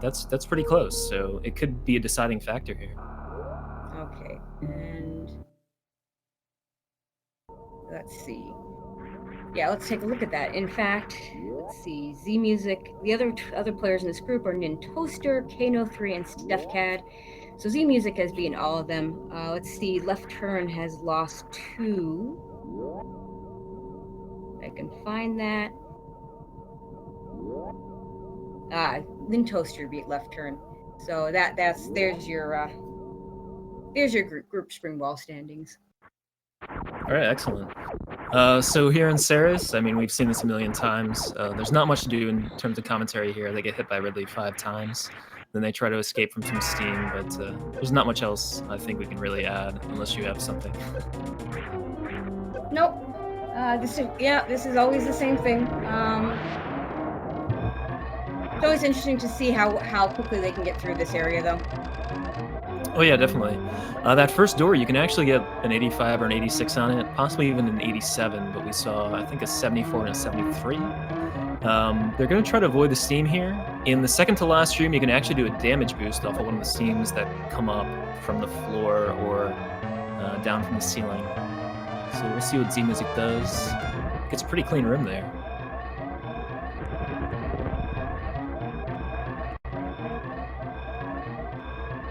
That's pretty close. So it could be a deciding factor here. Okay, and let's see. Yeah, let's take a look at that. In fact, let's see. Z Music. The other players in this group are Nintoaster, Kano3, and StephCad. So Z Music has beaten all of them. Let's see. Left Turn has lost two. I can find that. Uh, Nintoaster beat Left Turn. So there's your group spring ball standings. All right, excellent. So here in Ceres, I mean, we've seen this a million times. There's not much to do in terms of commentary here. They get hit by Ridley 5 times, then they try to escape from some steam, but there's not much else I think we can really add unless you have something. Nope. This is always the same thing. It's always interesting to see how quickly they can get through this area, though. Oh yeah, definitely. That first door, you can actually get an 85 or an 86 on it, possibly even an 87, but we saw, I think, a 74 and a 73. They're going to try to avoid the steam here. In the second to last room, you can actually do a damage boost off of one of the steams that come up from the floor or down from the ceiling. So we'll see what Z-Music does. Gets a pretty clean room there.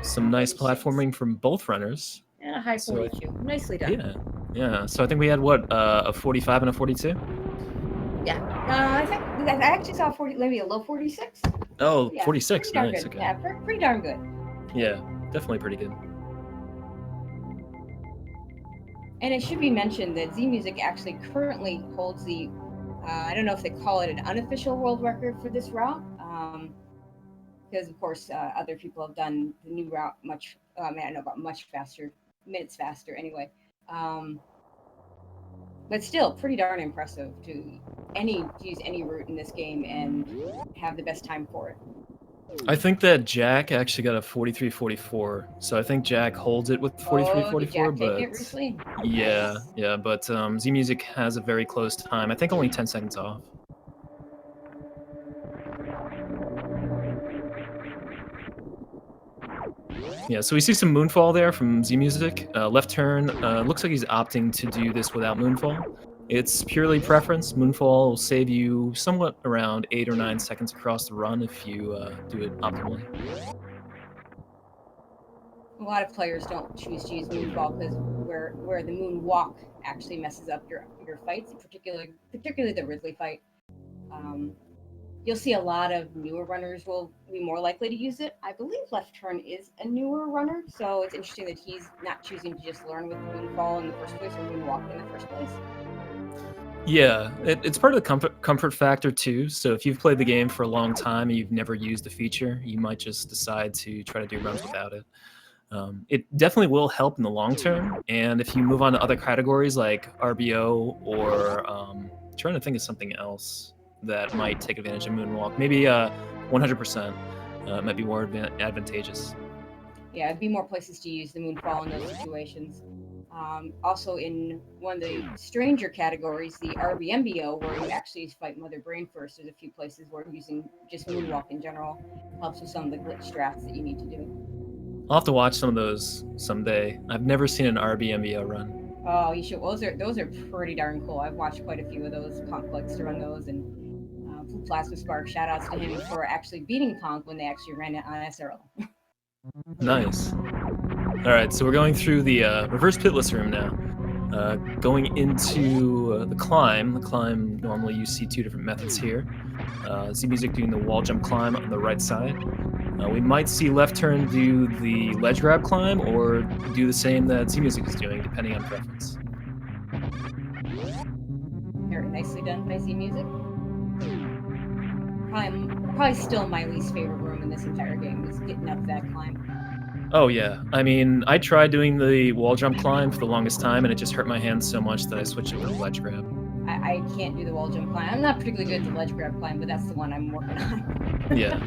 Some nice platforming from both runners. And a high 42. Nicely done. Yeah. So I think we had what, a 45 and a 42? Yeah. I think I actually saw 40, maybe a low 46. Oh, Yeah, 46. Nice. good. Okay. Yeah, pretty darn good. Yeah, definitely pretty good. And it should be mentioned that Z Music actually currently holds the, I don't know if they call it an unofficial world record for this route, because of course other people have done the new route much, I don't know about much faster, minutes faster anyway. But still, pretty darn impressive to use any route in this game and have the best time for it. I think that Jack actually got a 43-44, so I think Jack holds it with Oh, did 43-44, Jack take but it recently? yeah, but Z-Music has a very close time. I think only 10 seconds off. Yeah, so we see some Moonfall there from Z-Music. Left turn, looks like he's opting to do this without Moonfall. It's purely preference. Moonfall will save you somewhat around 8 or 9 seconds across the run if you do it optimally. A lot of players don't choose to use Moonfall because where the Moonwalk actually messes up your fights, particularly the Ridley fight. You'll see a lot of newer runners will be more likely to use it. I believe Left Turn is a newer runner, so it's interesting that he's not choosing to just learn with Moonfall in the first place or Moonwalk in the first place. Yeah, it's part of the comfort factor too. So if you've played the game for a long time and you've never used the feature, you might just decide to try to do runs without it. It definitely will help in the long term. And if you move on to other categories like RBO or trying to think of something else that might take advantage of Moonwalk, maybe 100% might be more advantageous. Yeah, it'd be more places to use the Moonfall in those situations. Also, in one of the stranger categories, the RBMBO, where you actually fight Mother Brain first, there's a few places where using just Moonwalk in general helps with some of the glitch strats that you need to do. I'll have to watch some of those someday. I've never seen an RBMBO run. Oh, you should. Those are pretty darn cool. I've watched quite a few of those. Conk likes to run those, and Plasma Spark. Shout outs to him for actually beating Conk when they actually ran it on SRL. Nice. All right, so we're going through the reverse pitless room now. Going into the climb. The climb, normally you see two different methods here. Z-Music doing the wall jump climb on the right side. We might see Left Turn do the ledge grab climb or do the same that Z-Music is doing, depending on preference. Very nicely done by Z Music. Probably still my least favorite room in this entire game is getting up that climb. Oh yeah, I mean, I tried doing the wall jump climb for the longest time, and it just hurt my hands so much that I switched over to ledge grab. I can't do the wall jump climb. I'm not particularly good at the ledge grab climb, but that's the one I'm working on. Yeah.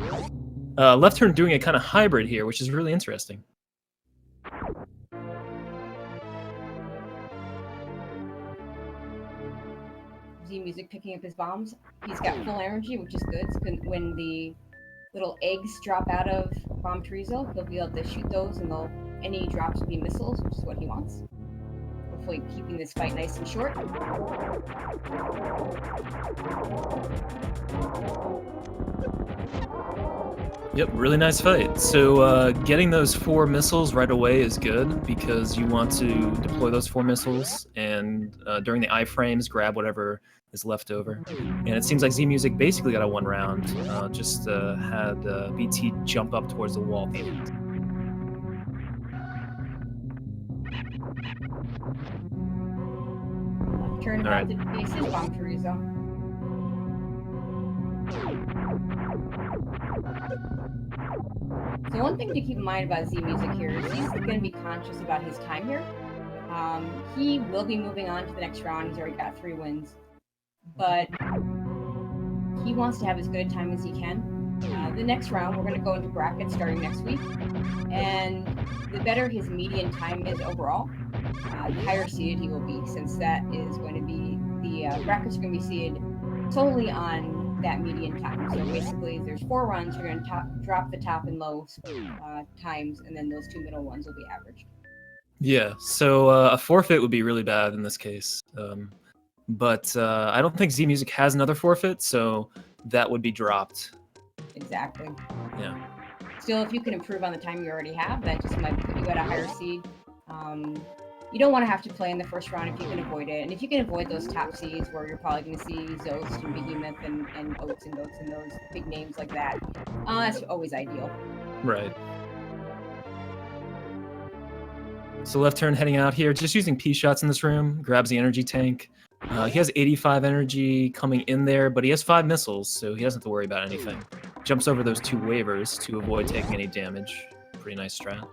Left Turn doing a kind of hybrid here, which is really interesting. Z Music picking up his bombs. He's got full energy, which is good. When the little eggs drop out of Bomb Chorizo. He'll be able to shoot those, and any drops will be missiles, which is what he wants. Hopefully keeping this fight nice and short. Yep, really nice fight. So getting those 4 missiles right away is good because you want to deploy those 4 missiles and during the iframes grab whatever is left over. And it seems like Zmusic basically got a 1 round, just had BT jump up towards the wall at the end. Turn about to face his Bomb Chorizo. So one thing to keep in mind about Zmusic here is he's going to be conscious about his time here. He will be moving on to the next round. He's already got 3 wins. But he wants to have as good a time as he can. The next round, we're going to go into brackets starting next week. And the better his median time is overall, the higher seeded he will be, since that is going to be, the brackets are going to be seeded solely on that median time. So basically, there's 4 runs. You're going to drop the top and low times, and then those 2 middle ones will be averaged. Yeah, so a forfeit would be really bad in this case. But I don't think Zmusic has another forfeit, so that would be dropped. Exactly. Yeah. Still, if you can improve on the time you already have, that just might put you at a higher seed. You don't want to have to play in the first round if you can avoid it. And if you can avoid those top seeds where you're probably going to see Zost and Behemoth and Oats and Goats and those big names like that, that's always ideal. Right. So LeftTurn heading out here, just using P-shots in this room, grabs the energy tank. He has 85 energy coming in there, but he has 5 missiles, so he doesn't have to worry about anything. Jumps over those 2 waivers to avoid taking any damage. Pretty nice strat.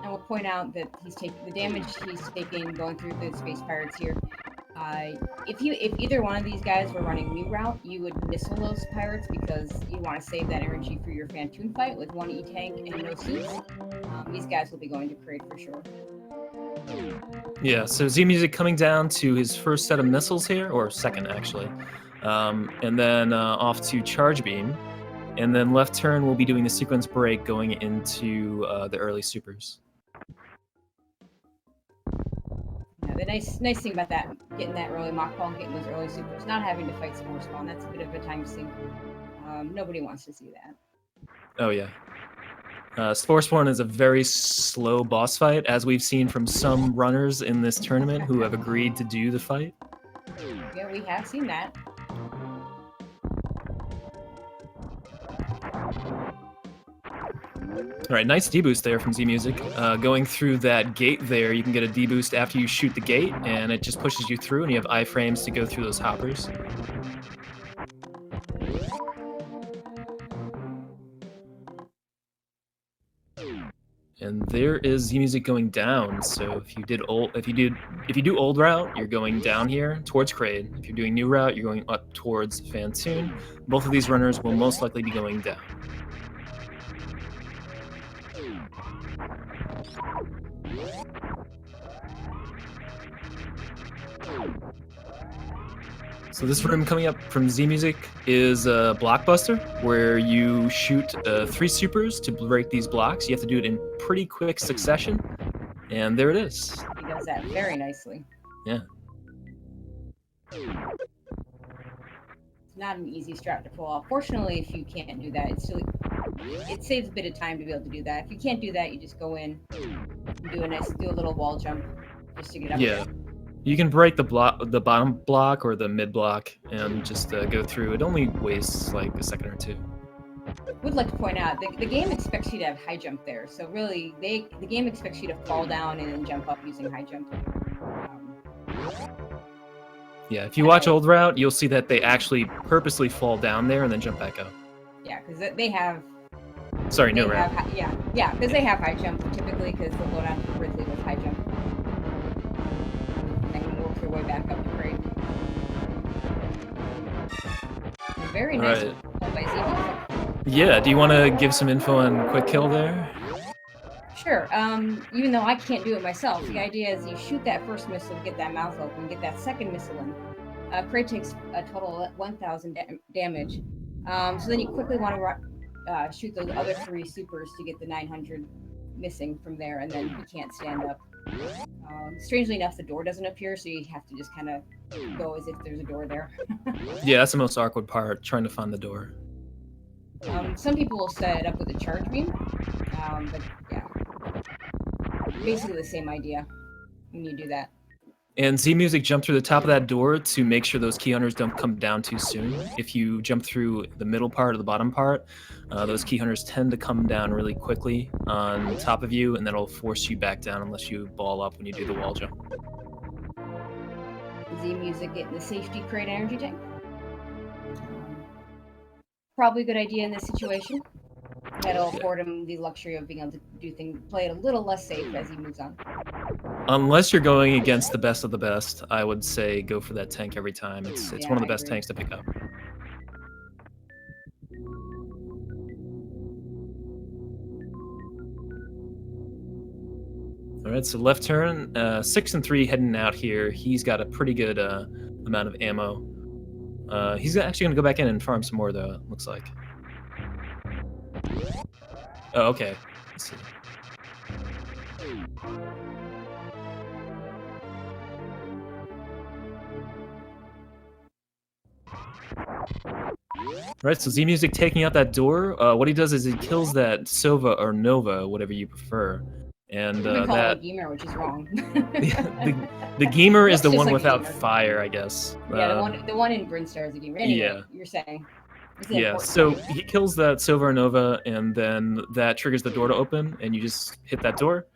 And we'll point out that he's taking the damage he's taking going through the Space Pirates here. If either one of these guys were running New Route, you would missile those pirates because you want to save that energy for your Phantoon fight with 1 E-Tank and no suits. These guys will be going to Parade for sure. Yeah, so Zmusic coming down to his first set of missiles here, or second actually, and then off to Charge Beam, and then LeftTurn will be doing the sequence break going into the early supers. Yeah, the nice thing about that, getting that early mock ball and getting those early supers, not having to fight Spore Spawn, that's a bit of a time sink. Nobody wants to see that. Oh yeah. Spore Spawn is a very slow boss fight, as we've seen from some runners in this tournament who have agreed to do the fight. Yeah, we have seen that. All right, nice deboost there from Zmusic. Going through that gate there, you can get a deboost after you shoot the gate, and it just pushes you through, and you have iframes to go through those hoppers. And there is Zmusic going down. So if you do old route, you're going down here towards Kraid. If you're doing new route, you're going up towards Phantoon. Both of these runners will most likely be going down. So this room coming up from Zmusic is a Blockbuster, where you shoot 3 supers to break these blocks. You have to do it in pretty quick succession, and there it is. He does that very nicely. Yeah. It's not an easy strat to pull off. Fortunately, if you can't do that, it saves a bit of time to be able to do that. If you can't do that, you just go in and do a little wall jump just to get up there. You can break the bottom block or the mid block and just go through. It only wastes like a second or 2. Would like to point out the game expects you to have high jump there. So really, the game expects you to fall down and then jump up using high jump. Yeah, if you watch old route, you'll see that they actually purposely fall down there and then jump back up. Yeah, because they have. Sorry, no route. Yeah, because they have high jump typically, because they'll go down to Ridley with high jump. Work your way back up to grade. Very nice. Right. Yeah, do you want to give some info on quick kill there? Sure. Even though I can't do it myself, the idea is you shoot that first missile, get that mouth open, get that second missile in. Kraid takes a total of 1,000 damage. So then you quickly want to shoot those other 3 supers to get the 900 missing from there, and then he can't stand up. Strangely enough, the door doesn't appear, so you have to just kind of go as if there's a door there. Yeah, that's the most awkward part, trying to find the door. Some people will set it up with a charge beam, but yeah, basically the same idea when you do that. And Zmusic jumped through the top of that door to make sure those key hunters don't come down too soon. If you jump through the middle part or the bottom part, those key hunters tend to come down really quickly on top of you, and that'll force you back down unless you ball up when you do the wall jump. Zmusic getting the safety crate energy tank. Probably a good idea in this situation. That'll afford him the luxury of being able to do things, play it a little less safe as he moves on. Unless you're going against the best of the best, I would say go for that tank every time. It's Yeah, one of the I best agree. tanks to pick up. All right, so left turn, 6 and 3 heading out here. He's got a pretty good amount of ammo. He's actually going to go back in and farm some more, though, it looks like. Oh, okay. Let's see. Right, so Zmusic taking out that door. What he does is he kills that Sova or Nova, whatever you prefer. And We call that it a gamer, which is wrong. the gamer is Looks the just one like a without gamer. fire, I guess. Yeah, the one in Brinstar is a gamer. Anyway, Yeah. you're saying. It's an Yeah, important so point. he kills that Sova or Nova, and then that triggers the door to open, and you just hit that door.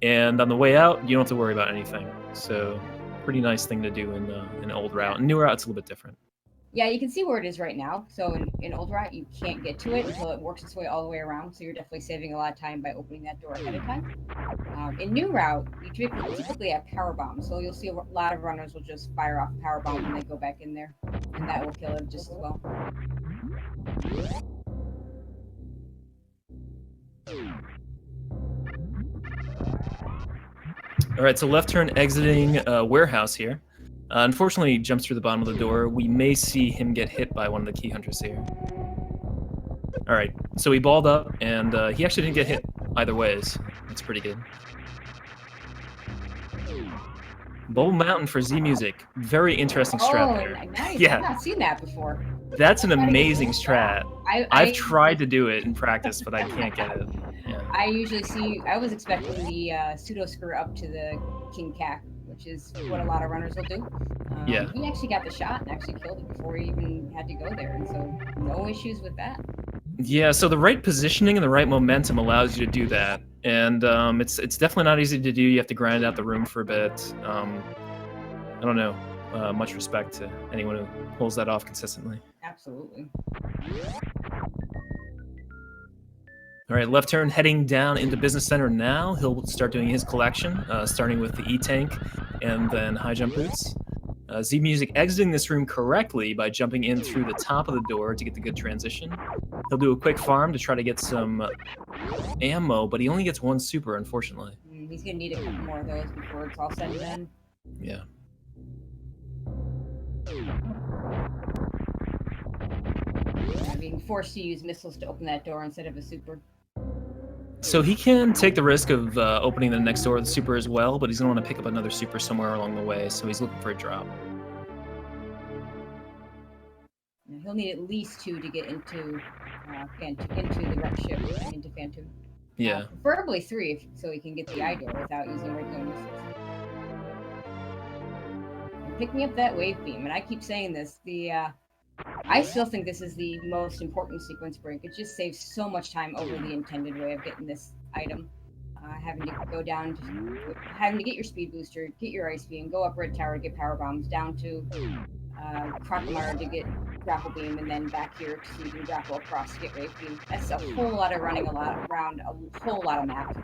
And on the way out, you don't have to worry about anything. So, pretty nice thing to do in an old route. In new route, it's a little bit different. Yeah, you can see where it is right now. So in old route, you can't get to it until it works its way all the way around. So you're definitely saving a lot of time by opening that door ahead of time. In new route, you typically have power bombs. So you'll see a lot of runners will just fire off a power bomb when they go back in there, and that will kill it just as well. All right, so left turn exiting warehouse here. Unfortunately, he jumps through the bottom of the door. We may see him get hit by one of the key hunters here. All right, so he balled up, and he actually didn't get hit either ways. That's pretty good. Bubble Mountain for Zmusic. Very interesting strat there. Nice. Yeah. I've not seen that before. That's an Gotta get amazing this strat. I've tried to do it in practice, but I can't get it. Yeah. I usually see. I was expecting the pseudo skirt up to the King Cack, which is what a lot of runners will do. Yeah. He actually got the shot and actually killed it before he even had to go there, and so no issues with that. Yeah, so the right positioning and the right momentum allows you to do that, and it's definitely not easy to do. You have to grind out the room for a bit. I don't know. Much respect to anyone who pulls that off consistently. Absolutely. All right, left turn heading down into Business Center now. He'll start doing his collection, starting with the E-Tank and then high jump boots. Zmusic exiting this room correctly by jumping in through the top of the door to get the good transition. He'll do a quick farm to try to get some ammo, but he only gets one super, unfortunately. He's going to need a couple more of those before it's all said and done. Yeah. Being forced to use missiles to open that door instead of a super. So he can take the risk of opening the next door with a super as well, but he's going to want to pick up another super somewhere along the way, so he's looking for a drop. He'll need at least 2 to get into the wreck ship and into Phantom. Yeah. Preferably 3, so he can get the eye door without using regular missiles. I'm picking up that wave beam, and I keep saying this. I still think this is the most important sequence break. It just saves so much time over the intended way of getting this item. Having to go down, having to get your speed booster, get your ice beam, go up red tower to get power bombs, down to Crocomar to get grapple beam, and then back here so you can grapple across to get wave beam. That's a whole lot of running around a whole lot of map.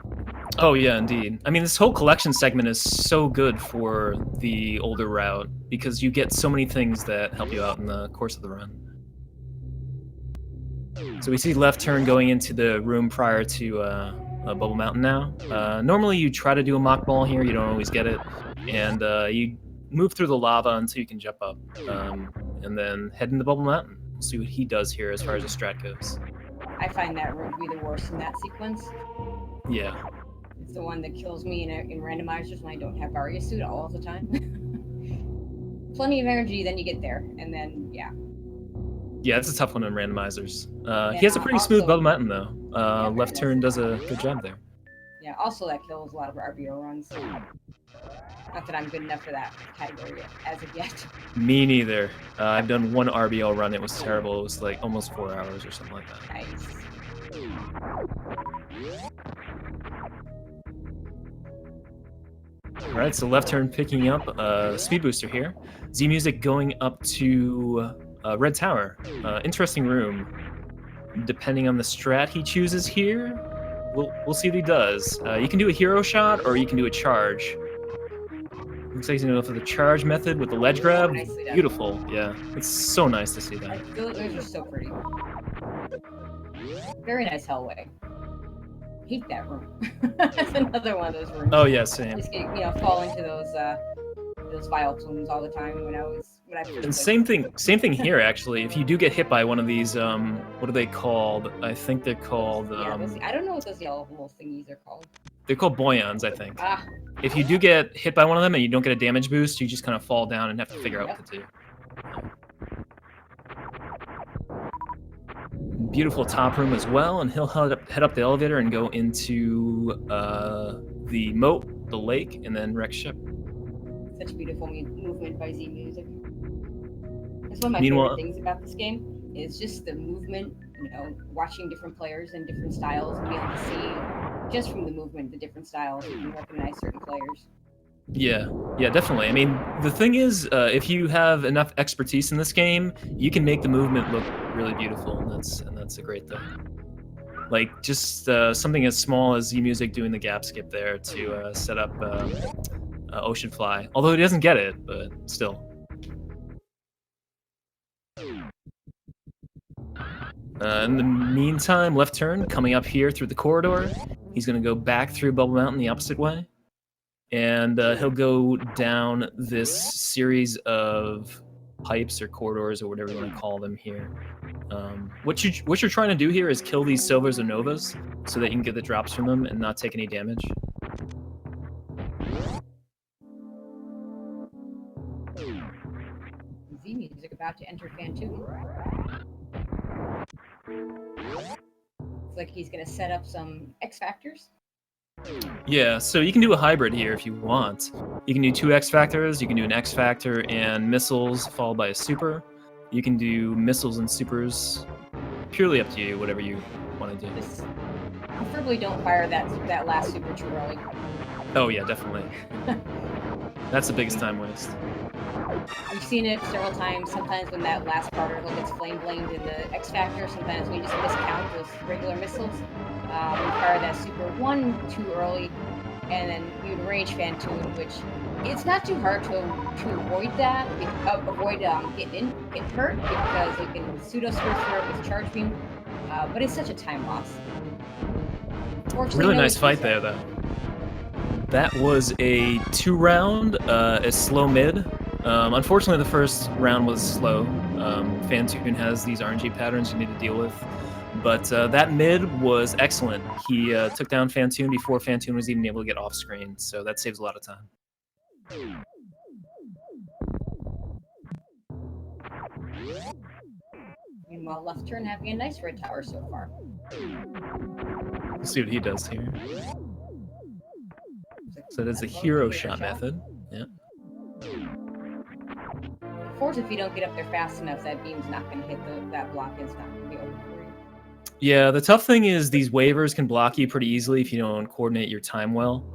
Oh yeah, indeed. I mean, this whole collection segment is so good for the older route because you get so many things that help you out in the course of the run. So we see left turn going into the room prior to Bubble Mountain now. Normally you try to do a mock ball here, you don't always get it, and you move through the lava until you can jump up, and then head into Bubble Mountain. We'll see what he does here as far as the strat goes. I find that room to be the worst in that sequence. Yeah. It's the one that kills me in randomizers when I don't have Arya suit all the time. Plenty of energy, then you get there, and then yeah. Yeah, it's a tough one in randomizers. And He has a pretty smooth also, Bubble Mountain though. yeah, Left very turn nice. does a good job there. Yeah, also that kills a lot of RBO runs. Not that I'm good enough for that category as of yet. Me neither. I've done one RBL run. It was terrible. It was like almost 4 hours or something like that. Nice. All right, so left turn picking up speed booster here. Zmusic going up to Red Tower. Interesting room. Depending on the strat he chooses here, we'll see what he does. You can do a hero shot or you can do a charge. Looks like he's gonna go for the charge method with the ledge grab. Nicely done. Beautiful, yeah. It's so nice to see that. Those are so pretty. Very nice hallway. Hate that room. That's another one of those rooms. Oh yeah, same. Just get, fall into those vile plumes all the time when I And same thing here actually. If you do get hit by one of these, what are they called? I think they're called. I don't know what those yellow little thingies are called. They're called Boyons, I think. Ah. If you do get hit by one of them and you don't get a damage boost, you just kind of fall down and have to figure out what to do. Beautiful top room as well, and he'll head up the elevator and go into the moat, the lake, and then wreck ship. Such beautiful movement by Zmusic. It's one of my favorite things about this game is just the movement, watching different players and different styles and being able to see just from the movement, the different styles, you can recognize certain players. Yeah, definitely. I mean, the thing is, if you have enough expertise in this game, you can make the movement look really beautiful, and that's a great thing. Like just something as small as Zmusic doing the gap skip there to set up Ocean Fly. Although he doesn't get it, but still. In the meantime, left turn coming up here through the corridor. He's going to go back through Bubble Mountain the opposite way. And he'll go down this series of pipes or corridors or whatever you want to call them here. What you're trying to do here is kill these silvers or novas so that you can get the drops from them and not take any damage. Zmusic about to enter Fantoon. Looks like he's going to set up some X Factors. Yeah, so you can do a hybrid here if you want. You can do 2 X Factors, you can do an X Factor and missiles followed by a super. You can do missiles and supers. Purely up to you, whatever you want to do. Just preferably don't fire that last super too early. Oh yeah, definitely. That's the biggest time waste. We've seen it several times. Sometimes when that last particle gets flame blamed in the X Factor, sometimes we just miscount those regular missiles. We fire that super one too early, and then we would range Fantoon, which it's not too hard to avoid that, getting hurt, because you can pseudo skirt through it with charge beam, but it's such a time loss. Really nice fight there, though. That was a 2-round, a slow mid. Unfortunately, the first round was slow. Fantoon has these RNG patterns you need to deal with. But that mid was excellent. He took down Fantoon before Fantoon was even able to get off screen, so that saves a lot of time. Meanwhile, left turn having a nice red tower so far. Let's see what he does here. So that's a hero shot method. Yeah. Of course, if you don't get up there fast enough, that beam's not going to hit that block. It's not going to be over for you. Yeah, the tough thing is these waivers can block you pretty easily if you don't coordinate your time well.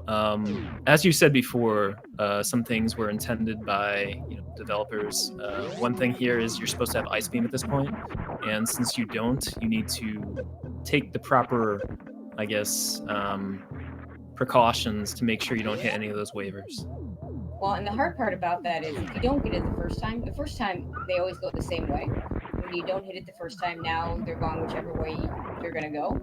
As you said before, some things were intended by developers. One thing here is you're supposed to have Ice Beam at this point, and since you don't, you need to take the proper, I guess, precautions to make sure you don't hit any of those waivers. Well, and the hard part about that is if you don't get it the first time they always go the same way. When you don't hit it the first time, now they're going whichever way you're going to go.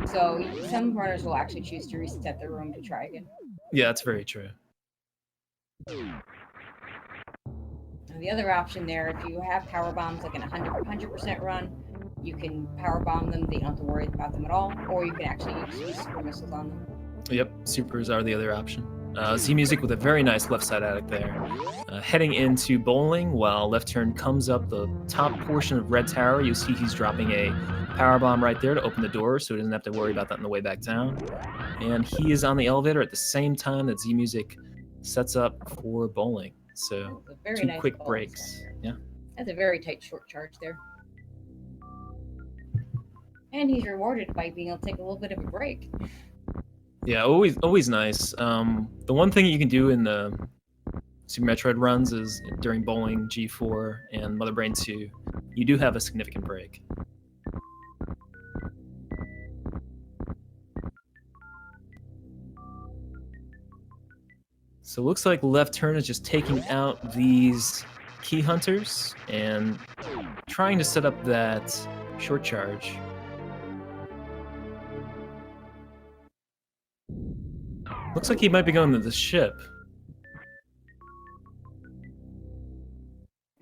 So some runners will actually choose to reset their room to try again. Yeah, that's very true. And the other option there, if you have power bombs like in a 100% run, You can power bomb them; they don't have to worry about them at all. Or you can actually use super missiles on them. Yep, supers are the other option. Zmusic with a very nice left side attic there. Heading into bowling while LeftTurn comes up the top portion of red tower. You see he's dropping a power bomb right there to open the door so he doesn't have to worry about that on the way back down. And he is on the elevator at the same time that Zmusic sets up for bowling. So two nice quick breaks. Yeah. That's a very tight short charge there. And he's rewarded by being able to take a little bit of a break. Yeah, always nice. The one thing you can do in the Super Metroid runs is during bowling G4 and Mother Brain 2, you do have a significant break. So it looks like LeftTurn is just taking out these key hunters and trying to set up that short charge. Looks like he might be going to the ship.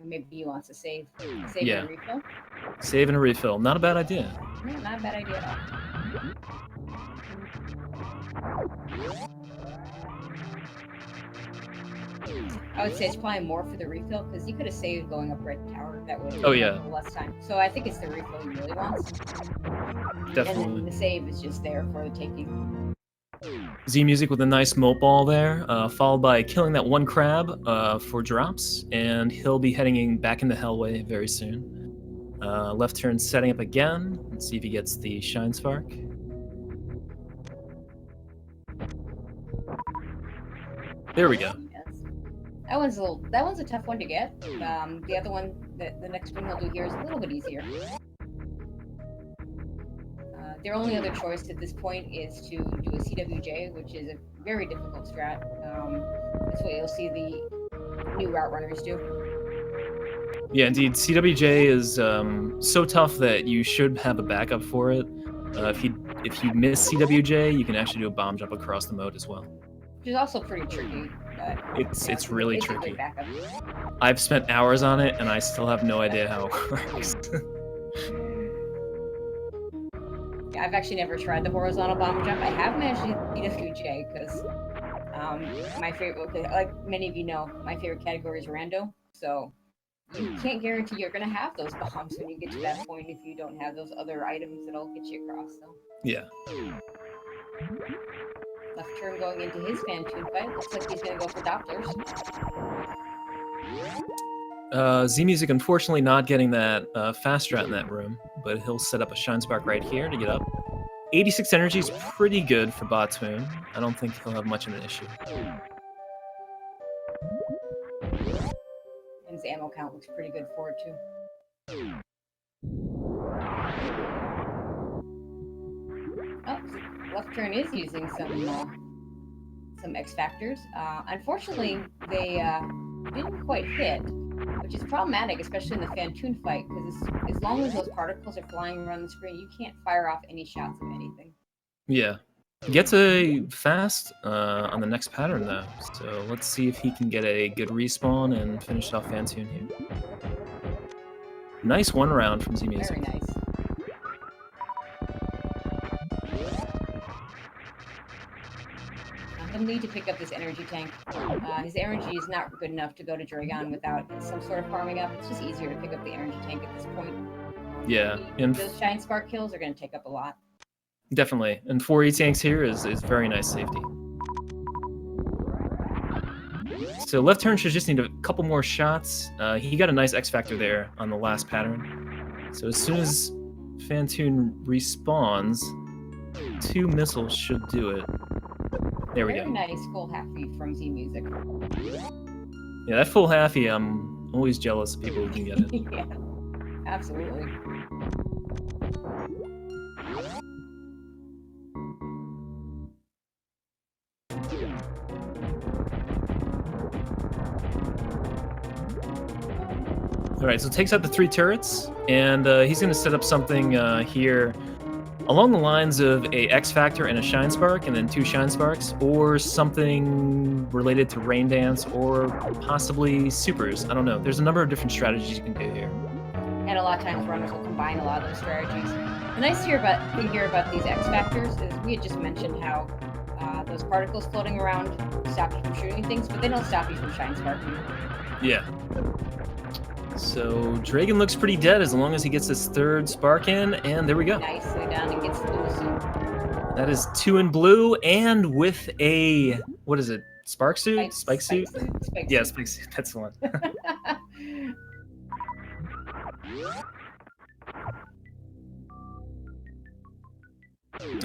Maybe he wants to save Yeah. and refill. Save and a refill. Not a bad idea. No, not a bad idea at all. I would say it's probably more for the refill because you could have saved going up red tower. That would have less time. So I think it's the refill he really wants. Definitely. And then the save is just there for the taking. Zmusic with a nice moat ball there, followed by killing that one crab for drops, and he'll be heading back into Hellway very soon. LeftTurn setting up again. Let's see if he gets the Shine Spark. There we go. Yes. That one's a tough one to get. The other one, the next one he'll do here is a little bit easier. Their only other choice at this point is to do a CWJ, which is a very difficult strat. That's what you'll see the new route runners do. Yeah, indeed. CWJ is so tough that you should have a backup for it. If you miss CWJ, you can actually do a bomb jump across the moat as well. Which is also pretty tricky. But it's really tricky. Backup. I've spent hours on it, and I still have no idea how it works. I've actually never tried the horizontal bomb jump. I have managed to CWJ because my favorite, like many of you know, my favorite category is rando. So you can't guarantee you're going to have those bombs when you get to that point if you don't have those other items that'll get you across. So. Yeah. LeftTurn going into his Fantoon fight. Looks like he's going to go for Dopplers. Zmusic unfortunately not getting that fast strat in that room, but he'll set up a Shine Spark right here to get up. 86 energy is pretty good for Bottoon. I don't think he'll have much of an issue. And his ammo count looks pretty good for it too. Oh, LeftTurn is using some X factors. Unfortunately, they didn't quite hit, which is problematic, especially in the Fantoon fight, because as long as those particles are flying around the screen, you can't fire off any shots of anything. Yeah. Gets a fast on the next pattern, though. So let's see if he can get a good respawn and finish off Fantoon here. Nice one round from Zmusic. Very nice. He'll need to pick up this energy tank. His energy is not good enough to go to Dragon without some sort of farming up. It's just easier to pick up the energy tank at this point. Yeah. And those Shine Spark kills are going to take up a lot. Definitely. And 4 E-tanks here is very nice safety. So LeftTurn should just need a couple more shots. He got a nice X Factor there on the last pattern. So as soon as Fantoon respawns, 2 missiles should do it. There we go. Very nice full halfie from Zmusic. Yeah, that full halfie, I'm always jealous of people who can get it. Yeah, absolutely. All right, so takes out the 3 turrets, and he's going to set up something here along the lines of a X Factor and a Shine Spark, and then 2 Shine Sparks, or something related to Rain Dance, or possibly supers. I don't know. There's a number of different strategies you can do here. And a lot of times runners will combine a lot of those strategies. The nice thing here about these X factors is we had just mentioned how those particles floating around stop you from shooting things, but they don't stop you from shine sparking. Yeah. So Dragon looks pretty dead as long as he gets his third spark in, and there we go. Nicely done and gets the boost. That is 2 in blue, and with a, what is it, spark suit? Spike suit? Yeah, spike suit. That's the one.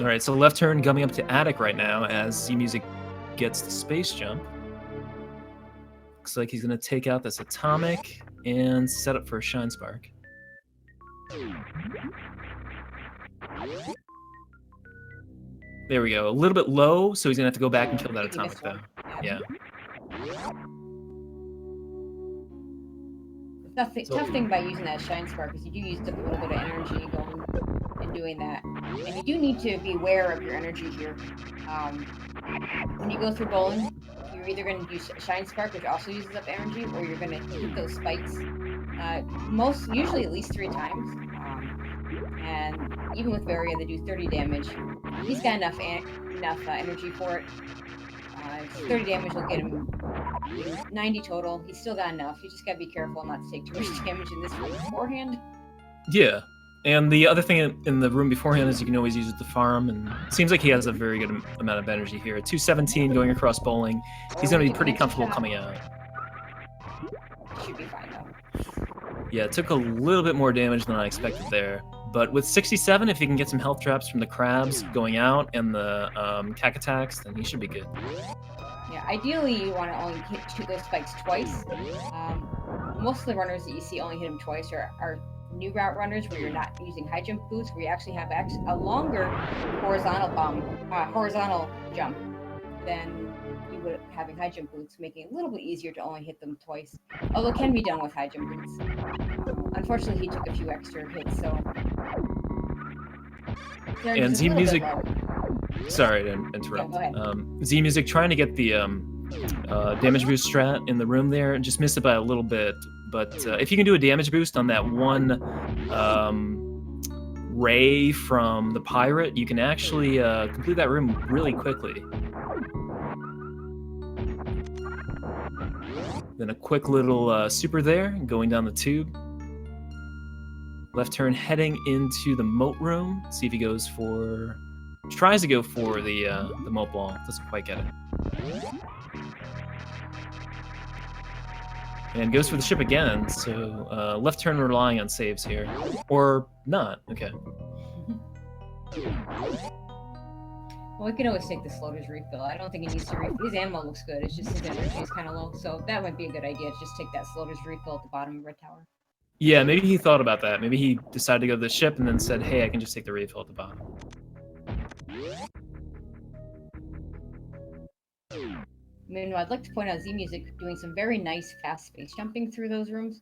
All right, so LeftTurn coming up to Attic right now as Zmusic gets the space jump. Looks like he's going to take out this atomic and set up for a shine spark. There we go. A little bit low, so he's going to have to go back and kill that atomic, though. Yeah. Tough thing about using that shine spark is you do use up a little bit of energy going and doing that, and you do need to be aware of your energy here. When you go through bowling, you're either going to use a shine spark, which also uses up energy, or you're going to hit those spikes. Usually at least 3 times, and even with Varia, they do 30 damage. He's got enough energy for it. 30 damage will get him 90 total. He's still got enough. You just gotta be careful not to take too much damage in this room beforehand. Yeah, and the other thing in the room beforehand is you can always use it to farm, and it seems like he has a very good amount of energy here. 217 going across bowling. He's gonna be pretty comfortable coming out. Should be fine though. Yeah, it took a little bit more damage than I expected there. But with 67, if he can get some health traps from the crabs going out and the cack attacks, then he should be good. Yeah, ideally you want to only shoot those spikes twice. Most of the runners that you see only hit them twice are new route runners where you're not using high jump boots, where you actually have a longer horizontal jump than you would having high jump boots, making it a little bit easier to only hit them twice. Although it can be done with high jump boots. Unfortunately, he took a few extra hits, so. And Zmusic. Sorry to interrupt. Yeah, Zmusic trying to get the damage boost strat in the room there, and just missed it by a little bit. But if you can do a damage boost on that one ray from the pirate, you can actually complete that room really quickly. Then a quick little super there, going down the tube. LeftTurn heading into the moat room. See if he tries to go for the moat ball. Doesn't quite get it. And goes for the ship again. So LeftTurn relying on saves here, or not. Okay. Well, we can always take the floater's refill. I don't think he needs to refill. His ammo looks good. It's just his energy is kind of low. So that might be a good idea to just take that floater's refill at the bottom of Red Tower. Yeah, maybe he thought about that. Maybe he decided to go to the ship and then said, hey, I can just take the refill at the bottom. Meanwhile, I'd like to point out Zmusic doing some very nice fast space jumping through those rooms.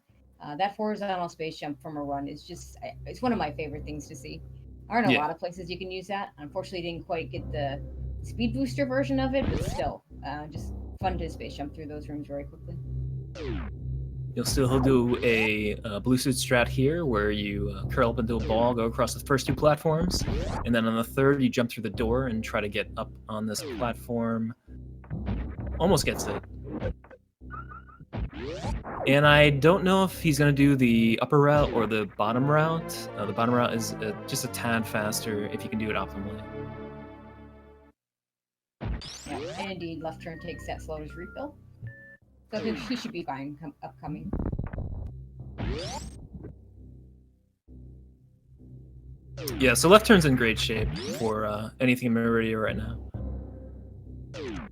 That horizontal space jump from a run is just, it's one of my favorite things to see. There aren't a lot of places you can use that. Unfortunately, didn't quite get the speed booster version of it, but still, just fun to space jump through those rooms very quickly. He'll do a blue suit strat here, where you curl up into a ball, go across the first 2 platforms, and then on the third, you jump through the door and try to get up on this platform. Almost gets it. And I don't know if he's going to do the upper route or the bottom route. The bottom route is just a tad faster if you can do it optimally. Yeah, and indeed, LeftTurn takes that floater's refill. So he should be fine upcoming. Yeah, so LeftTurn's in great shape for anything in Meridia right now. I'm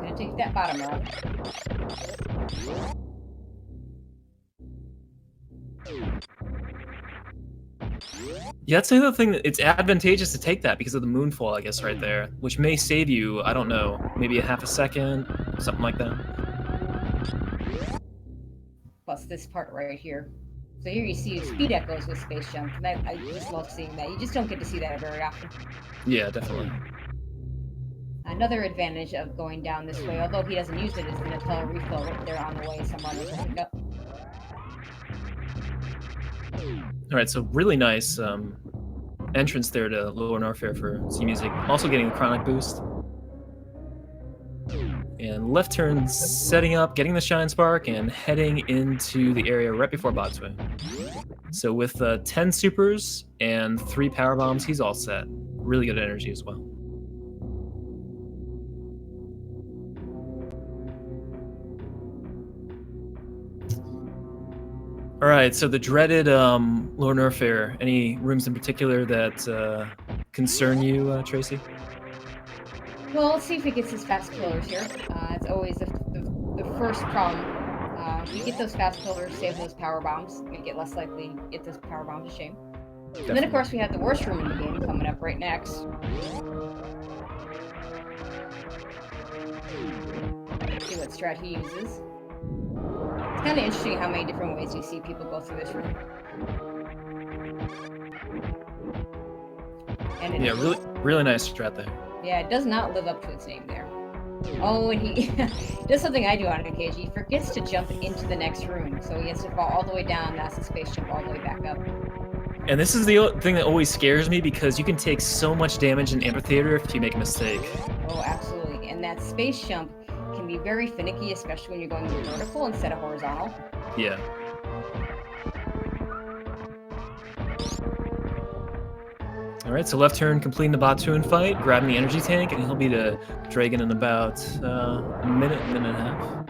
gonna take that bottom route. Yeah, that's another thing. It's advantageous to take that because of the moonfall, I guess, right there, which may save you, I don't know, maybe a half a second, something like that. Plus this part right here. So here you see speed echoes with space jump. And I just love seeing that. You just don't get to see that very often. Yeah, definitely. Another advantage of going down this way, although he doesn't use it, is going to tell a refill that they're on the way. Someone will pick it up. All right, so really nice entrance there to Lower Norfair for Zmusic. Also getting a chronic boost. And left turn setting up, getting the Shine Spark, and heading into the area right before bot swing. So with 10 supers and 3 power bombs, he's all set. Really good energy as well. All right, so the dreaded Lower Norfair. Any rooms in particular that concern you, Tracy? Well, let's see if he gets his fast pillars here. It's always the first problem. If you get those fast pillars, save those power bombs, make it less likely to get those power bombs to shame. Definitely. And then, of course, we have the worst room in the game coming up right next. Let's see what strat he uses. It's kind of interesting how many different ways you see people go through this room. And yeah, really nice strat there. Yeah, it does not live up to its name there. Oh, and he does something I do on occasion. He forgets to jump into the next room, so he has to fall all the way down. That's the space jump all the way back up. And this is the thing that always scares me, because you can take so much damage in Amphitheater if you make a mistake. Oh, absolutely. And that space jump can be very finicky, especially when you're going vertical instead of horizontal. Yeah. All right, so left turn completing the bot 2 fight, grabbing the energy tank, and he'll be the Dragon in about a minute and a half.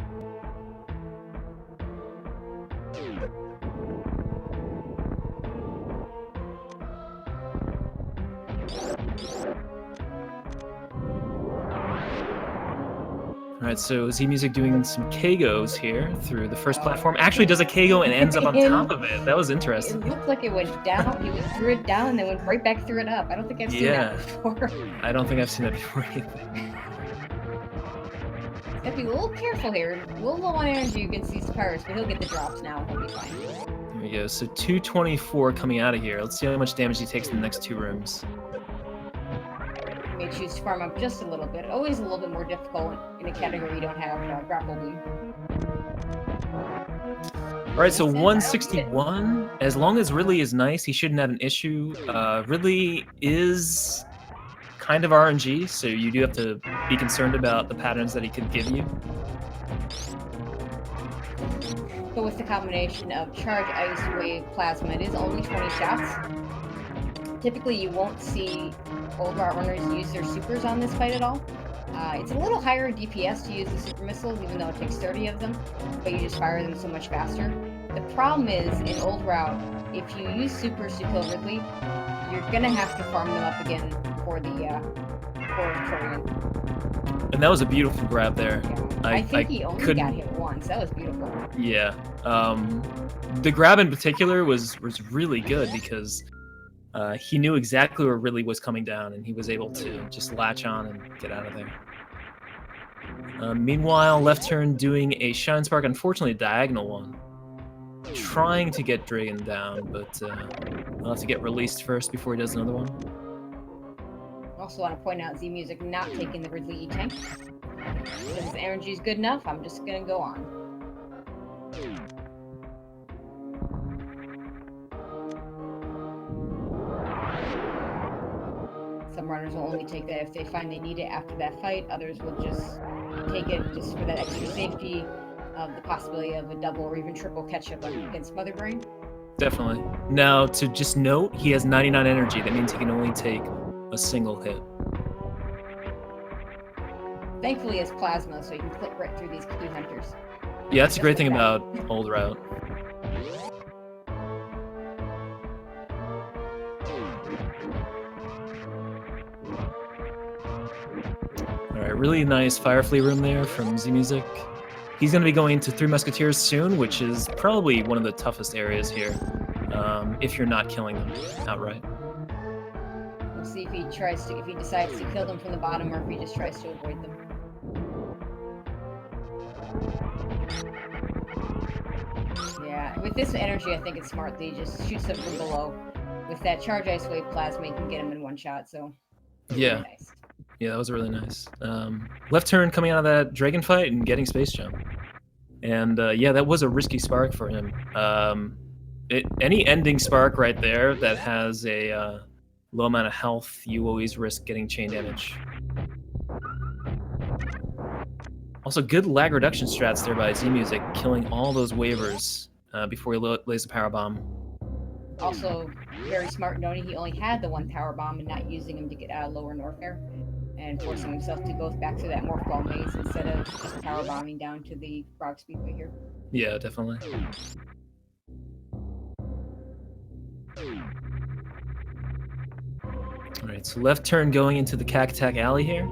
All right, so Zmusic doing some Kegos here through the first platform. Actually does a Kego and ends up on top of it. That was interesting. It looked like it went down. He threw it down and then went right back through it up. I don't think I've seen that before. I don't think I've seen that before either. Gotta be a little careful here. A little low on energy against these pirates, but he'll get the drops now and he'll be fine. There we go. So 224 coming out of here. Let's see how much damage he takes in the next 2 rooms. May choose to farm up just a little bit. Always a little bit more difficult in a category you don't have grapple beam. All right, so 161. As long as Ridley is nice, he shouldn't have an issue. Ridley is kind of RNG, so you do have to be concerned about the patterns that he could give you. But with the combination of Charge, Ice, Wave, Plasma, it is only 20 shots. Typically, you won't see old route runners use their supers on this fight at all. It's a little higher DPS to use the super missiles, even though it takes 30 of them, but you just fire them so much faster. The problem is, in old route, if you use supers to kill Ridley, you're gonna have to farm them up again for the Trojan. And that was a beautiful grab there. Yeah. I think he only got hit once. That was beautiful. Yeah. The grab in particular was really good, because he knew exactly where Ridley was coming down, and he was able to just latch on and get out of there. Meanwhile, left turn doing a Shine Spark, unfortunately a diagonal one. Trying to get Dragon down, but I'll have to get released first before he does another one. Also want to point out Zmusic not taking the Ridley E-Tank. Because his energy is good enough, I'm just going to go on. Some runners will only take that if they find they need it after that fight. Others will just take it just for that extra safety of the possibility of a double or even triple catch-up against Mother Brain. Definitely. Now, to just note, he has 99 energy. That means he can only take a single hit. Thankfully, he has Plasma, so he can clip right through these key hunters. Yeah, that's a great thing about old route. Really nice Fire Flea room there from Zmusic. He's going to be going to 3 Musketeers soon, which is probably one of the toughest areas here, if you're not killing them outright. We'll see if he decides to kill them from the bottom, or if he just tries to avoid them. Yeah, with this energy, I think it's smart that he just shoots them from below. With that Charge, Ice, Wave, Plasma, you can get them in one shot, so yeah. Really nice. Yeah, that was really nice. Left turn coming out of that Dragon fight and getting Space Jump. And yeah, that was a risky spark for him. any ending spark right there that has a low amount of health, you always risk getting chain damage. Also, good lag reduction strats there by Zmusic, killing all those waivers before he lays the power bomb. Also, very smart knowing he only had the one power bomb and not using him to get out of lower North air, and forcing himself to go back through that Morph Ball maze instead of just power bombing down to the Frog Speedway here. Yeah, definitely. All right, so left turn going into the Cacatac Alley here.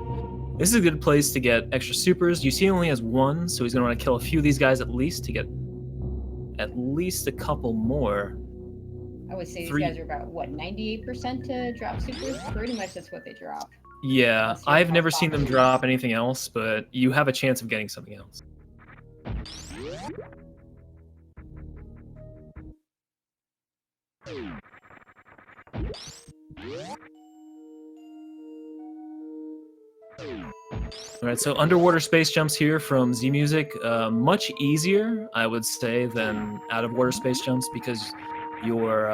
This is a good place to get extra supers. You see he only has one, so he's going to want to kill a few of these guys at least to get at least a couple more. I would say these guys are about, what, 98% to drop supers? Pretty much that's what they drop. Yeah, I've never seen them drop anything else, but you have a chance of getting something else. All right, so underwater space jumps here from Zmusic, much easier, I would say, than out-of-water space jumps because your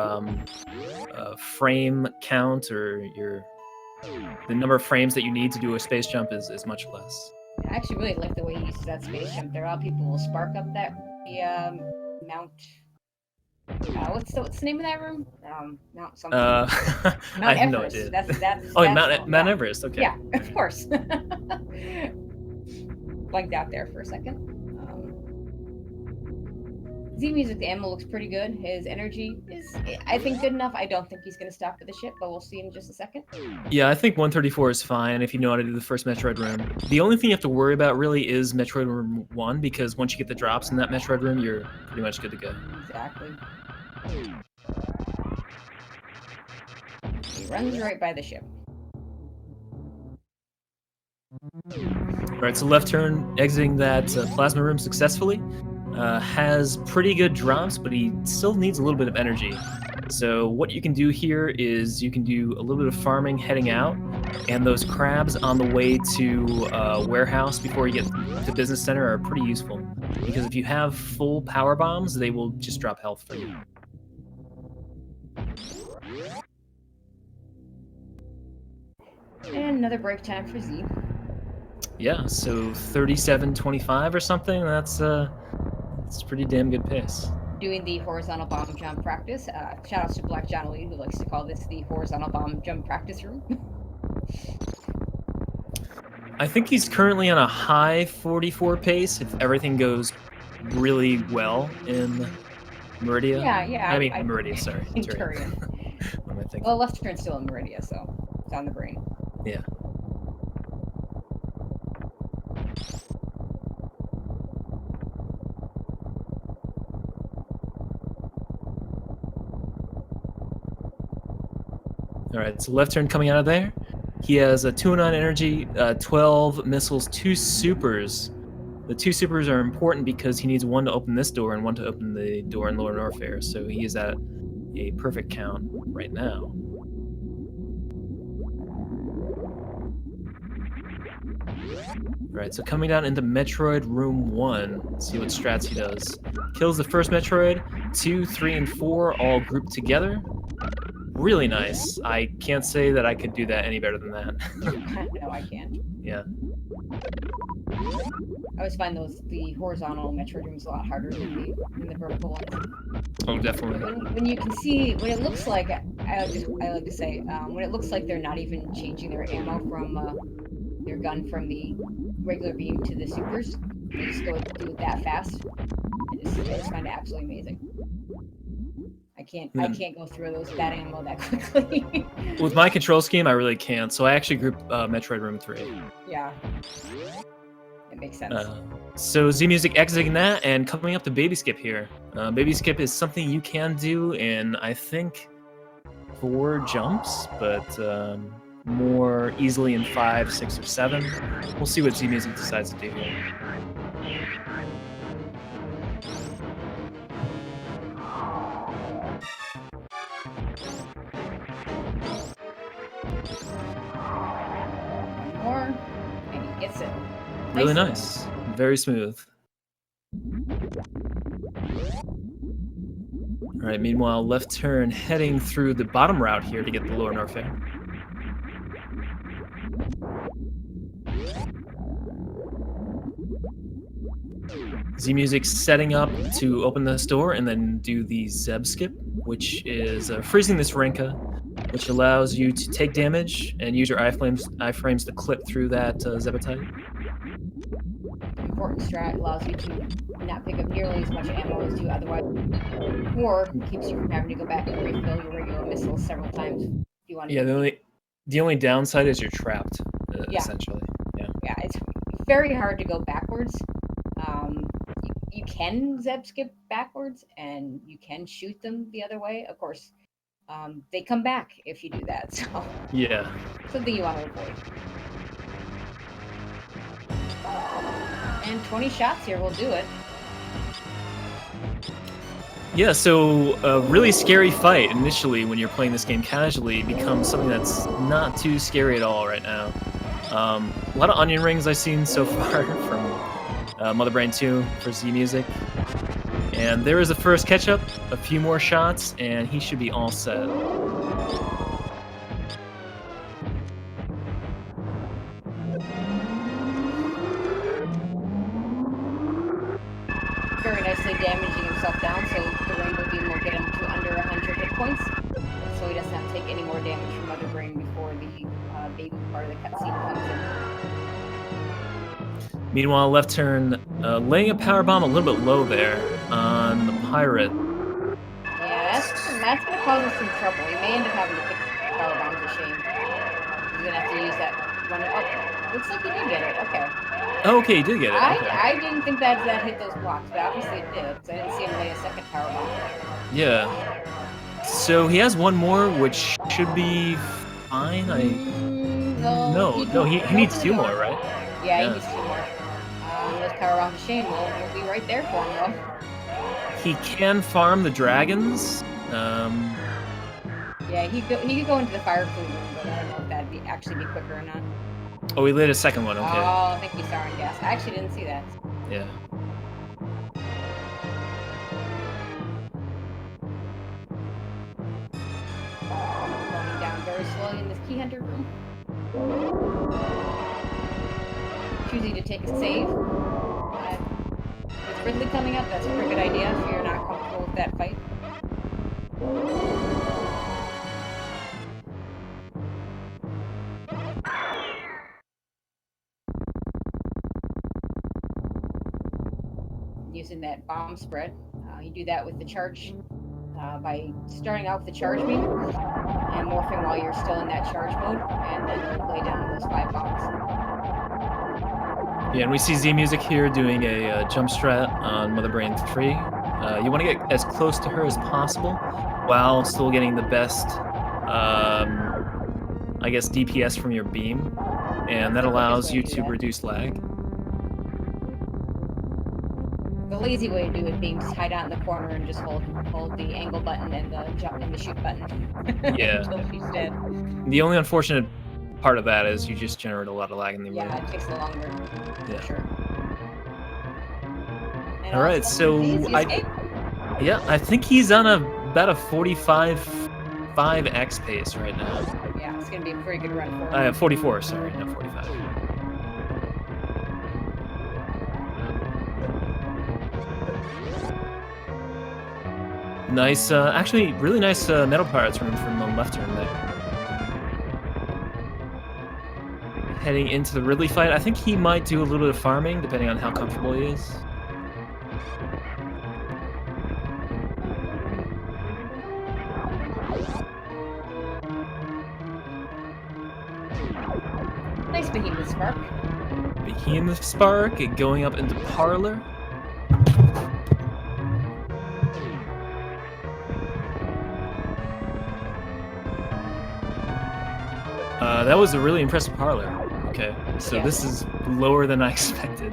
frame count or the number of frames that you need to do a space jump is much less. I actually really like the way he uses that space jump. There are a lot of people will spark up that Mount. What's the name of that room? Mount something. Mount Everest. No idea. That's Mount Everest. Okay. Yeah, of course. Blanked out there for a second. Zmusic, the ammo looks pretty good. His energy is, I think, good enough. I don't think he's going to stop for the ship, but we'll see in just a second. Yeah, I think 134 is fine if you know how to do the first Metroid room. The only thing you have to worry about really is Metroid Room 1, because once you get the drops in that Metroid room, you're pretty much good to go. Exactly. He runs right by the ship. Alright, so left turn, exiting that plasma room successfully. Has pretty good drops, but he still needs a little bit of energy. So what you can do here is you can do a little bit of farming heading out, and those crabs on the way to warehouse before you get to business center are pretty useful, because if you have full power bombs, they will just drop health for you. And another break time for Z. Yeah, so 37.25 or something. That's pretty damn good pace. Doing the horizontal bomb jump practice. Shout out to Black John Lee, who likes to call this the horizontal bomb jump practice room. I think he's currently on a high 44 pace if everything goes really well in Meridia. Yeah. I mean, Meridia, sorry. In Turian. What am I thinking? Well, left turn's still in Meridia, so it's on the brain. Yeah. All right, so left turn coming out of there. He has a 209 energy, 12 missiles, 2 supers. The 2 supers are important because he needs one to open this door and one to open the door in Lower Norfair, so he is at a perfect count right now. All right, so coming down into Metroid Room 1, let's see what strats he does. Kills the first Metroid, 2, 3, and 4 all grouped together. Really nice. I can't say that I could do that any better than that. No, I can't. Yeah. I always find the horizontal Metroid rooms a lot harder than the vertical ones. Oh, definitely. When you can see, when it looks like, I like to say, when it looks like they're not even changing their ammo from their gun from the regular beam to the supers, they just go do it that fast. I just find it absolutely amazing. I can't go through those bad ammo that quickly. With my control scheme, I really can't. So I actually grouped Metroid Room 3. Yeah. It makes sense. So Zmusic exiting that and coming up to Baby Skip here. Baby Skip is something you can do in, I think, 4 jumps, but more easily in 5, 6, or 7. We'll see what Zmusic decides to do here. More, and he gets it. Really nice. Very smooth. All right, meanwhile, LeftTurn heading through the bottom route here to get the lower North air. Zmusic setting up to open this door and then do the Zeb skip, which is freezing this Rinka, which allows you to take damage and use your iframes to clip through that Zebetite. Important strat allows you to not pick up nearly as much ammo as you otherwise, or keeps you from having to go back and refill your regular missiles several times if you want to. Yeah, the only downside is you're trapped, essentially. Yeah, it's very hard to go backwards. You can Zeb skip backwards, and you can shoot them the other way. Of course, they come back if you do that. So yeah, something you want to avoid. And 20 shots here will do it. Yeah, so a really scary fight initially when you're playing this game casually becomes something that's not too scary at all right now. A lot of onion rings I've seen so far from Mother Brain 2 for Zmusic. And there is a first catch-up, a few more shots, and he should be all set. Very nicely damaging himself down, so the Rainbow Beam will get him to under 100 hit points, so he doesn't have to take any more damage from Mother Brain before the baby part of the cutscene comes in. Meanwhile, LeftTurn laying a power bomb a little bit low there on the pirate. Yeah, that's going to cause us some trouble. We may end up having to pick power bombs. A shame. He's going to have to use that one. Oh, looks like he did get it. Okay. Oh, okay, he did get it. Okay. I didn't think that hit those blocks, but obviously it did, because I didn't see him lay a second power bomb. Yeah. So he has one more, which should be fine. No, he needs two more, right? Yeah, he needs two more. Those power bombs, a shame. We'll be right there for him, though. He can farm the dragons. Yeah, he could go into the fire plume room, but I don't know if that'd actually be quicker or not. Oh, he lit a second one, okay. Oh, thank you, Sarin Gas. I actually didn't see that. Yeah. Going down very slowly in this key hunter room. Choosing to take a save. With Ridley coming up, that's a pretty good idea if you're not comfortable with that fight. Using that bomb spread. You do that with the charge by starting out with the charge beam and morphing while you're still in that charge mode, and then lay down those 5 bombs. Yeah, and we see Zmusic here doing a jump strat on Mother Brain 3. You want to get as close to her as possible while still getting the best, I guess, DPS from your beam, and that allows you to reduce lag. The lazy way to do it being just hide out in the corner and just hold the angle button and the jump and the shoot button. Yeah. Until she's dead. The only unfortunate part of that is you just generate a lot of lag in the room. Yeah, it takes longer. Yeah. For sure. And all right, so I think he's on about a 45.5x pace right now. Yeah, it's gonna be a pretty good run for him. 44, sorry, not 45. Nice, actually, really nice metal pirates from the LeftTurn there. Heading into the Ridley fight, I think he might do a little bit of farming, depending on how comfortable he is. Nice Behemoth Spark. Behemoth Spark, going up into Parlor. That was a really impressive Parlor. Okay, so yeah. This is lower than I expected.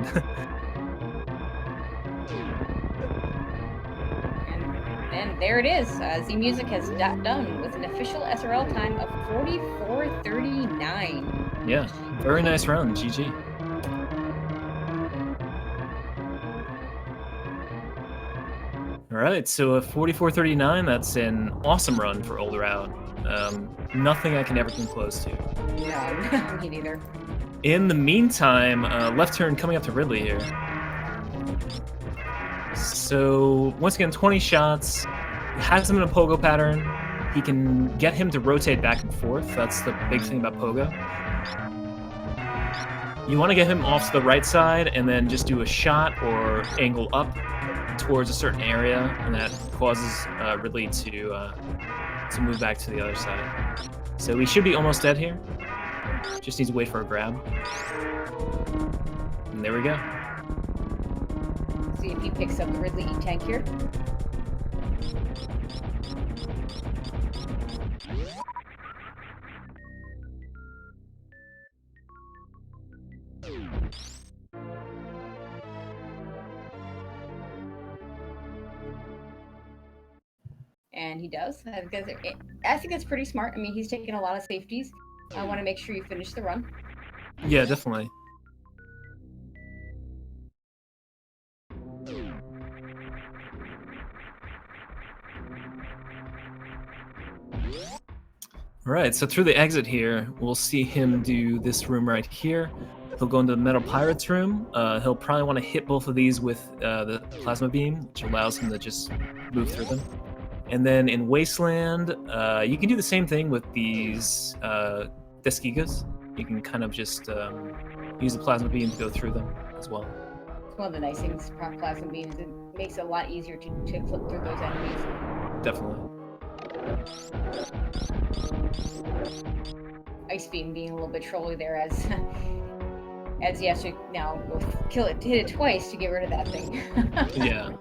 and there it is. Zmusic has done with an official SRL time of 44:39. Yeah, very nice round. GG. All right, so a 44.39, that's an awesome run for Old Route. Nothing I can ever come close to. No, me neither. In the meantime, LeftTurn coming up to Ridley here. So, once again, 20 shots. Has him in a pogo pattern. He can get him to rotate back and forth. That's the big thing about pogo. You want to get him off to the right side and then just do a shot or angle up towards a certain area, and that causes Ridley to move back to the other side. So we should be almost dead here. Just need to wait for a grab. And there we go. See if he picks up the Ridley E tank here. And he does. I think that's pretty smart. I mean, he's taking a lot of safeties. I want to make sure you finish the run. Yeah, definitely. All right, so through the exit here, we'll see him do this room right here. He'll go into the Metal Pirates room. He'll probably want to hit both of these with the plasma beam, which allows him to just move through them. And then in Wasteland, you can do the same thing with these Deskigas. You can kind of just use the plasma beam to go through them as well. One of the nice things about plasma beams, it makes it a lot easier to flip through those enemies. Definitely. Ice beam being a little bit trolly there, as you have to now hit it twice to get rid of that thing. Yeah.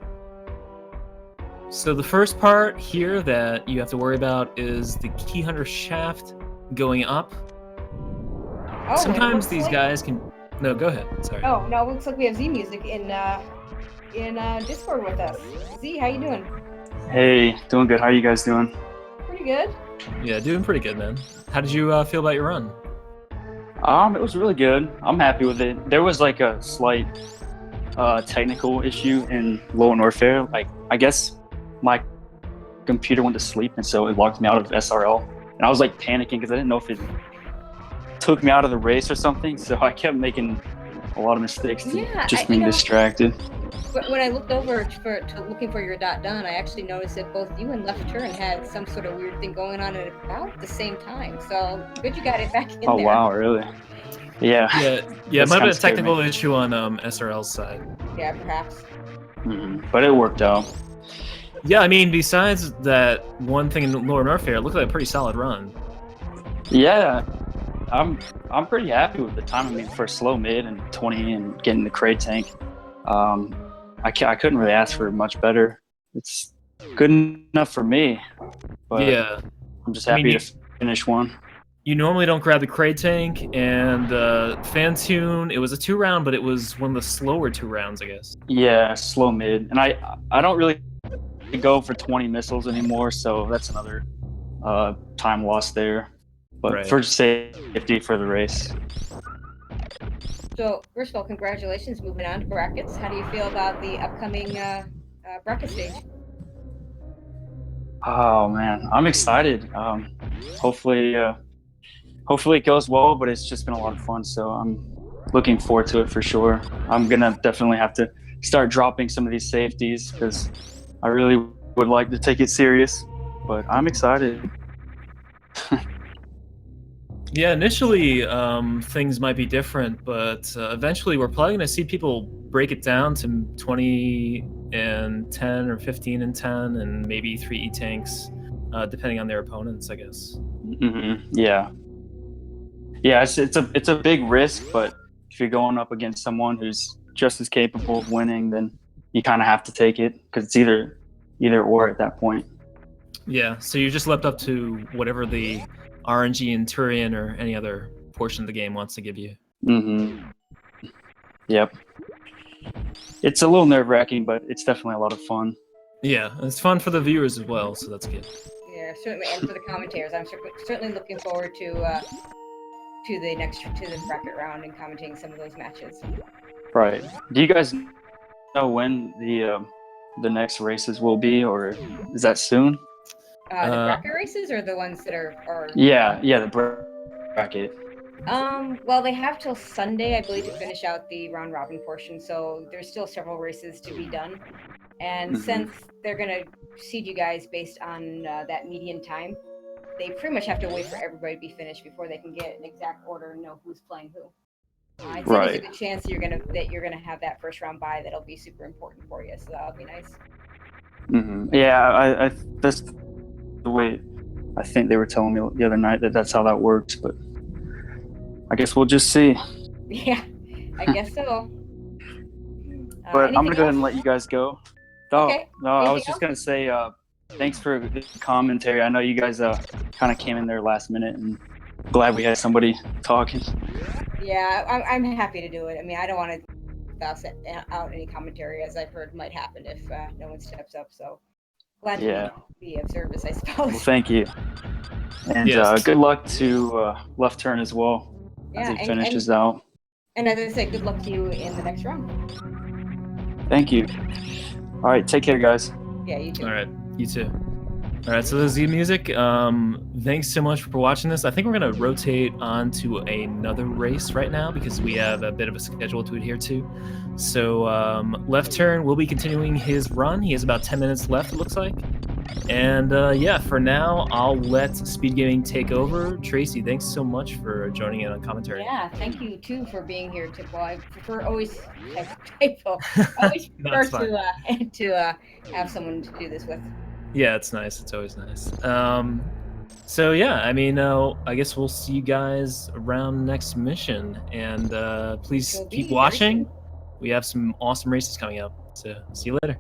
So the first part here that you have to worry about is the Key Hunter shaft going up. Oh, sometimes these guys can. No, go ahead. Sorry. Oh no, it looks like we have Zmusic in Discord with us. Z, how you doing? Hey, doing good. How are you guys doing? Pretty good. Yeah, doing pretty good, man. How did you feel about your run? It was really good. I'm happy with it. There was like a slight technical issue in Lower Warfare. Like, I guess my computer went to sleep, and so it locked me out of SRL. And I was like panicking because I didn't know if it took me out of the race or something. So I kept making a lot of mistakes, being distracted. When I looked over to looking for your done, I actually noticed that both you and LeftTurn had some sort of weird thing going on at about the same time. So good you got it back in there. Oh wow, really? Yeah. Yeah. It might have been a technical issue on SRL's side. Yeah, perhaps. But it worked out. Yeah, I mean, besides that one thing in Lower Warfare, it looked like a pretty solid run. Yeah, I'm pretty happy with the time. I mean, for a slow mid and 20 and getting the crate tank, I couldn't really ask for much better. It's good enough for me. But yeah, I'm just happy to finish one. You normally don't grab the crate tank, and Fantune, it was a 2-round, but it was one of the slower 2 rounds, I guess. Yeah, slow mid, and I don't really go for 20 missiles anymore, so that's another time lost there. But for safety for the race. So, first of all, congratulations. Moving on to brackets. How do you feel about the upcoming bracket stage? Oh man, I'm excited. Hopefully it goes well, but it's just been a lot of fun, so I'm looking forward to it for sure. I'm gonna definitely have to start dropping some of these safeties because I really would like to take it serious, but I'm excited. Yeah, initially things might be different, but eventually we're probably going to see people break it down to 20 and 10 or 15 and 10 and maybe 3 E-tanks, depending on their opponents, I guess. Yeah, it's a big risk, but if you're going up against someone who's just as capable of winning, then you kind of have to take it because it's either or at that point. Yeah, so you just leapt up to whatever the RNG and Turian or any other portion of the game wants to give you. Yep. It's a little nerve-wracking, but it's definitely a lot of fun. Yeah, it's fun for the viewers as well, so that's good. Yeah, certainly, and for the commentators, I'm certainly looking forward to the bracket round and commentating some of those matches. Right. Do you guys know when the the next races will be, or is that soon? The bracket races or the ones that are Yeah, the bracket. well, they have till Sunday, I believe, to finish out the round robin portion. So there's still several races to be done. And since they're gonna seed you guys based on that median time, they pretty much have to wait for everybody to be finished before they can get an exact order and know who's playing who. I'd say there's a good chance that you're gonna have that first round bye that'll be super important for you. So that'll be nice. Yeah, I that's the way I think they were telling me the other night that's how that works. But I guess we'll just see. Yeah, I guess so. But I'm gonna go ahead and let you guys go. Okay. No, I was just gonna say thanks for the commentary. I know you guys kind of came in there last minute, and glad we had somebody talking. Yeah, I'm happy to do it. I mean, I don't want to pass out any commentary, as I've heard might happen if no one steps up. So glad to be of service, I suppose. Well, thank you, and good luck to LeftTurn as well as he finishes out. And as I said, good luck to you in the next round. Thank you. All right, take care, guys. Yeah, you too. All right, you too. All right, so this is Zmusic. Thanks so much for watching this. I think we're gonna rotate on to another race right now because we have a bit of a schedule to adhere to. So LeftTurn will be continuing his run. He has about 10 minutes left, it looks like. And yeah, for now, I'll let Speed Gaming take over. Tracy, thanks so much for joining in on commentary. Yeah, thank you too for being here, Tipple. I prefer always typo. Always prefer to have someone to do this with. Yeah, it's nice. It's always nice. So yeah, I mean, I guess we'll see you guys around next mission, and please keep watching. We have some awesome races coming up. So see you later.